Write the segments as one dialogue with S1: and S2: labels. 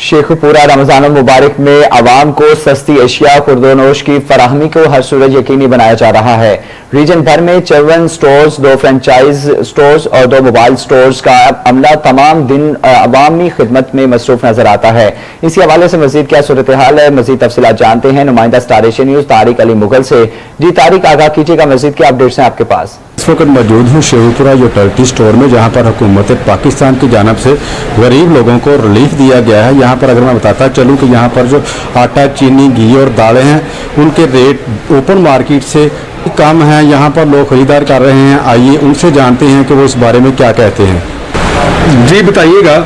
S1: शेखुपुरा रमजान मुबारक में आवाम को सस्ती अशिया खुर्दोनोश की फराहमी को हर सूरत यकीनी बनाया जा रहा है। रीजन भर में 54 स्टोर्स, 2 फ्रेंचाइज स्टोर्स और 2 मोबाइल स्टोर्स का अमला तमाम दिन अवामी खिदमत में मसरूफ नजर आता है। इसी हवाले से मजीद क्या सूरत हाल है, मजीद तफसीलात जानते हैं नुमाइंदा star Asia news Tariq Ali Mughal से। जी तारिक, आगाह कीजिएगा, मजीद क्या अपडेट्स हैं आपके पास?
S2: इस वक्त मौजूद हूँ शेखुपुरा यूटिलिटी स्टोर में, जहाँ पर हुकूमत पाकिस्तान की जानिब से गरीब लोगों को रिलीफ दिया गया है। यहाँ पर अगर मैं बताता चलूँ कि यहाँ पर जो आटा, चीनी, घी और दालें हैं उनके रेट ओपन मार्केट से कम हैं। यहाँ पर लोग खरीदार कर रहे हैं। आइए उनसे जानते हैं कि वो इस बारे में क्या कहते हैं। जी बताइएगा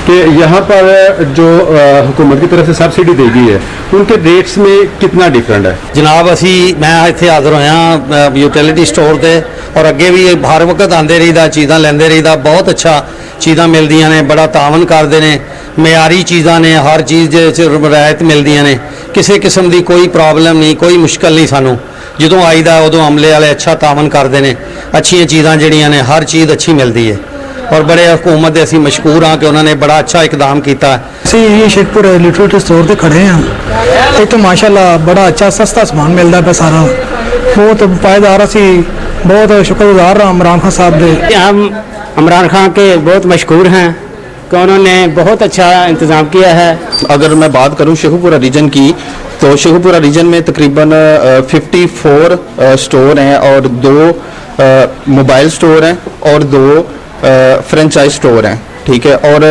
S2: कि यहाँ पर जो हुकूमत की तरफ से सब्सिडी दी गई है उनके रेट्स में कितना डिफरेंट है?
S3: जनाब असी मैं इतने हाजिर होया यूटिलिटी स्टोर से और अगे भी हर वक्त आते रहीदा, चीज़ा लेंदे रहीदा। बहुत अच्छा चीज़ा मिलदियां ने, बड़ा तावन करते हैं, मयारी चीज़ा ने, हर चीज़ रियायत मिलदियां ने, किसी किस्म की कोई प्रॉब्लम नहीं, कोई मुश्किल नहीं। सानू जो आईदा उदों अमले वाले अच्छा तावन करते हैं, अच्छी चीज़ा जड़ियां ने, हर चीज़ अच्छी मिलती है और बड़े हुकूमत असी मशकूर हाँ कि उन्होंने बड़ा अच्छा इकदाम किया।
S4: ਅਸੀਂ ਇਹ शेखपुर यूटिलिटी स्टोर ਤੇ खड़े हैं। एक तो माशाल्लाह बड़ा अच्छा सस्ता सामान मिलता है, सारा बहुत पायदार। असी बहुत शुक्रगुजार रहा इमरान खान साहब के।
S5: हम इमरान खान के बहुत मशहूर हैं कि उन्होंने बहुत अच्छा इंतज़ाम किया है।
S6: अगर मैं बात करूं शेखुपुरा रीजन की, तो शेखुपुरा रीजन में तकरीबन 54 स्टोर हैं और 2 मोबाइल स्टोर हैं और 2 फ्रेंचाइज स्टोर हैं, ठीक है। और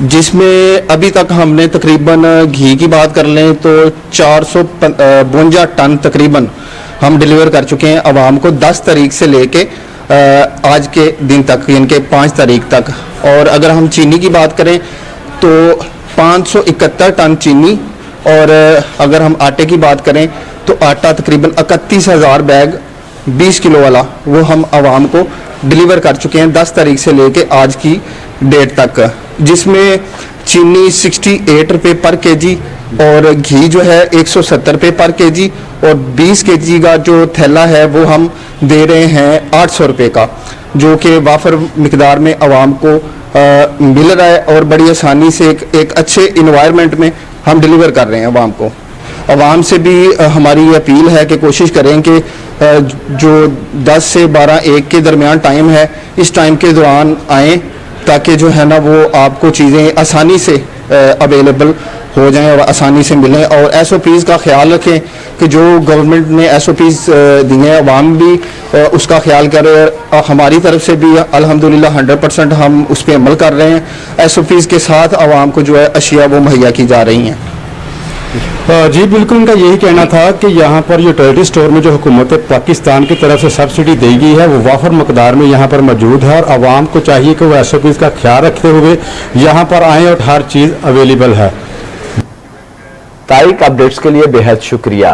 S6: जिसमें अभी तक हमने तकरीबन घी की बात कर लें तो 452 टन तकरीबन हम डिलीवर कर चुके हैं आवाम को 10 तारीख से लेके आज के दिन तक, यानी कि 5 तारीख तक। और अगर हम चीनी की बात करें तो 571 टन चीनी, और अगर हम आटे की बात करें तो आटा तकरीबन 31,000 बैग 20 किलो वाला वो हम आवाम को डिलीवर कर चुके हैं 10 तारीख से लेके आज की डेट तक, जिसमें चीनी 68 रुपये पर केजी और घी जो है 170 रुपये पर केजी और 20 केजी का जो थैला है वो हम दे रहे हैं 800 रुपये का, जो कि वाफर मिकदार में आवाम को मिल रहा है और बड़ी आसानी से एक अच्छे इन्वायरमेंट में हम डिलीवर कर रहे हैं आवाम को। आवाम से भी हमारी ये अपील है कि कोशिश करें कि जो 10 से 12-1 के दरमियान टाइम है, इस टाइम के दौरान आएँ ताकि जो है ना वो आपको चीज़ें आसानी से अवेलेबल हो जाएं और आसानी से मिलें। और SOPs का ख्याल रखें कि जो गवर्नमेंट ने SOPs दी हैं आवाम भी उसका ख्याल करें। और हमारी तरफ से भी अल्हम्दुलिल्लाह 100% हम उस पर अमल कर रहे हैं। SOPs के साथ आवाम को जो है अशिया वो मुहैया की जा रही हैं।
S2: जी बिल्कुल, उनका यही कहना था कि यहाँ पर यूटिलिटी स्टोर में जो हुकूमत पाकिस्तान की तरफ से सब्सिडी दी गई है वो वाफर मकदार में यहाँ पर मौजूद है और आवाम को चाहिए कि वो SOPs का ख्याल रखते हुए यहाँ पर आएँ और हर चीज़ अवेलेबल है।
S1: तारिक, अपडेट्स के लिए बेहद शुक्रिया।